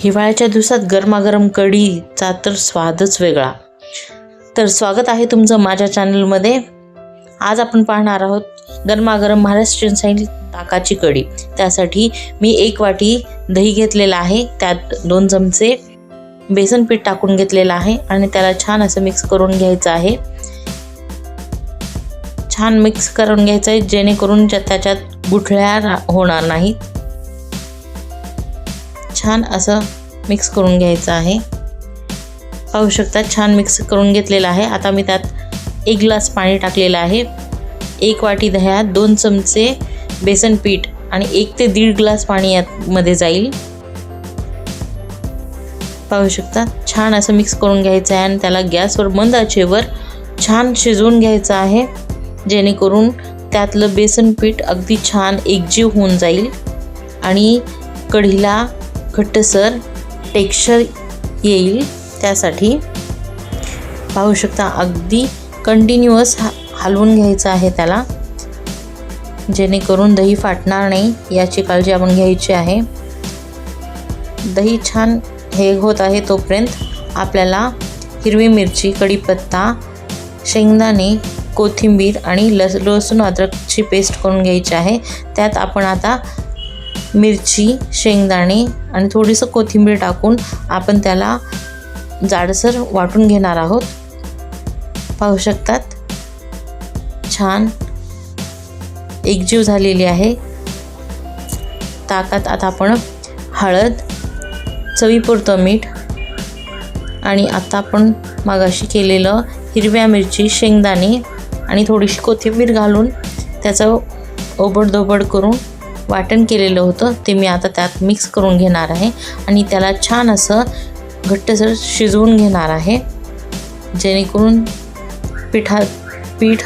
हिवाळ्याच्या दिवसात गरमागरम कढीचा तर स्वादच वेगळा. तर स्वागत आहे तुमचं माझ्या चॅनलमध्ये. आज आपण पाहणार आहोत गरमागरम महाराष्ट्रीयन स्टाईल ताकाची कढी. त्यासाठी मी 1 वाटी दही घेतलेला आहे, त्यात 2 चमचे बेसन पीठ टाकून घेतलेलं आहे आणि त्याला छान असं मिक्स करून घ्यायचं आहे. छान मिक्स करून घ्यायचं आहे जेणेकरून त्याच्यात गुठळ्या होणार नाहीत. छान असं मिक्स करून घ्यायचं आहे. पाहू शकता छान मिक्स करून घेतलेलं आहे. आता मी त्यात 1 ग्लास पाणी टाकलेलं आहे. 1 वाटी दह्यात 2 चमचे बेसन पीठ आणि 1 ते 1.5 ग्लास पाणी यामध्ये जाईल. पाहू शकता छान असं मिक्स करून घ्यायचं आहे आणि त्याला गॅसवर मंद आचेवर छान शिजवून घ्यायचं आहे जेणेकरून त्यातलं बेसन पीठ अगदी छान एकजीव होऊन जाईल आणि कढीला घट्टसर टेक्स्चर येईल. त्यासाठी पाहू शकता अगदी कंटिन्युअस हलवून घ्यायचं आहे त्याला, जेणेकरून दही फाटणार नाही याची काळजी आपण घ्यायची आहे. दही छान हे होत आहे तोपर्यंत आपल्याला हिरवी मिरची, कढीपत्ता, शेंगदाणे, कोथिंबीर आणि लसूण अद्रकची पेस्ट करून घ्यायची आहे. त्यात आपण आता मिरची, शेंगदाणे आणि थोडीसं कोथिंबीर टाकून आपण त्याला जाडसर वाटून घेणार आहोत. पाहू शकतात छान एकजीव झालेली आहे. ताकात आता आपण हळद, चवीपुरतं मीठ आणि आता आपण मगाशी केलेलं हिरव्या मिरची, शेंगदाणे आणि थोडीशी कोथिंबीर घालून त्याचं ओबडधोबड करून वाटण केलेलं होतं ते मी आता त्यात मिक्स करून घेणार आहे आणि त्याला छान असं घट्टसर शिजवून घेणार आहे जेणेकरून पीठ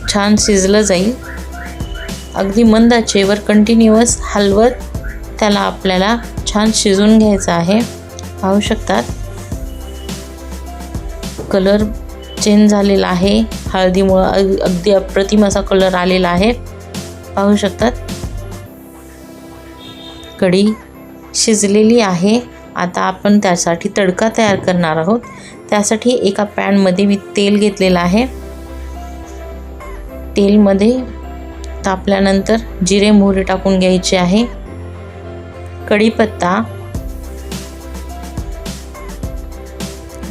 छान शिजलं जाईल. अगदी मंद आचेवर कंटिन्युअस हलवत त्याला आपल्याला छान शिजवून घ्यायचं आहे. पाहू शकतात कलर चेंज झालेला आहे. हळदीमुळं अगदी अप्रतिम असा कलर आलेला आहे. पाहू शकतात कढी शिजलेली आहे. आता आपण त्यासाठी तडका तयार करणार आहोत. त्यासाठी एका पॅनमध्ये मी तेल घेतलेलं आहे. तेलमध्ये तापल्यानंतर जिरे मोहरी टाकून घ्यायची आहे. कढीपत्ता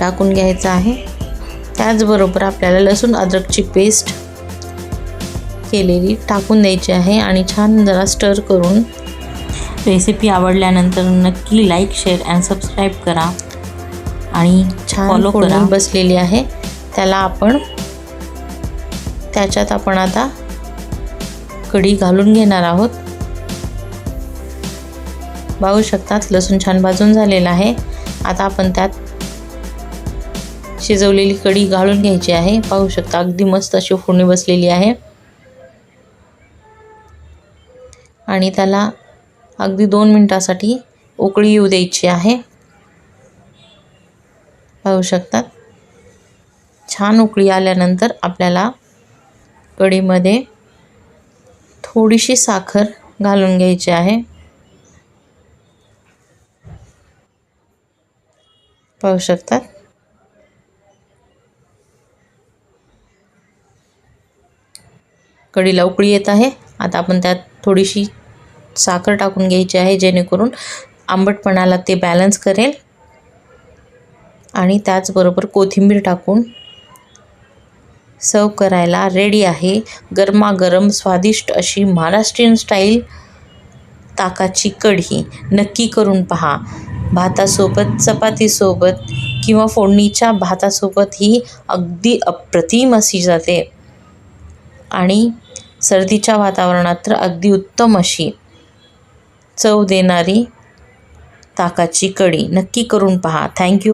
टाकून घ्यायचा आहे. त्याचबरोबर आपल्याला लसूण अद्रकची पेस्ट केलेली टाकून द्यायची आहे आणि छान जरा स्टर करून. रेसिपी आवडल्यानंतर नक्की लाईक, शेअर अँड सबस्क्राईब करा आणि छान फॉलो करा. बसलेली आहे त्याच्यात आपण आता कढी घालून घेणार आहोत. पाहू शकतात लसूण छान भाजून झालेला आहे. आता आपण त्यात शिजवलेली कढी घालून घ्यायची आहे. पाहू शकता अगदी मस्त अशी फोडणी बसलेली आहे आणि त्याला अगदी 2 मिनिटासाठी उकळी येऊ द्यायची आहे. पाहू शकतात छान उकळी आल्यानंतर आपल्याला कढीमध्ये थोडीशी साखर घालून घ्यायची आहे. पाहू शकतात कढीला उकळी येत आहे. आता आपण त्यात थोडीशी साखर टाकून घ्यायची आहे जेणेकरून आंबटपणाला ते बॅलन्स करेल आणि त्याचबरोबर कोथिंबीर टाकून सर्व करायला रेडी आहे गरमागरम स्वादिष्ट अशी महाराष्ट्रीयन स्टाईल ताकाची कढी. नक्की करून पहा. भातासोबत, चपातीसोबत किंवा फोडणीच्या भातासोबत ही अगदी अप्रतिम अशी जाते आणि सर्दीच्या वातावरणात तर अगदी उत्तम अशी चव देणारी ताकाची कढी. नक्की करून पहा. थँक्यू.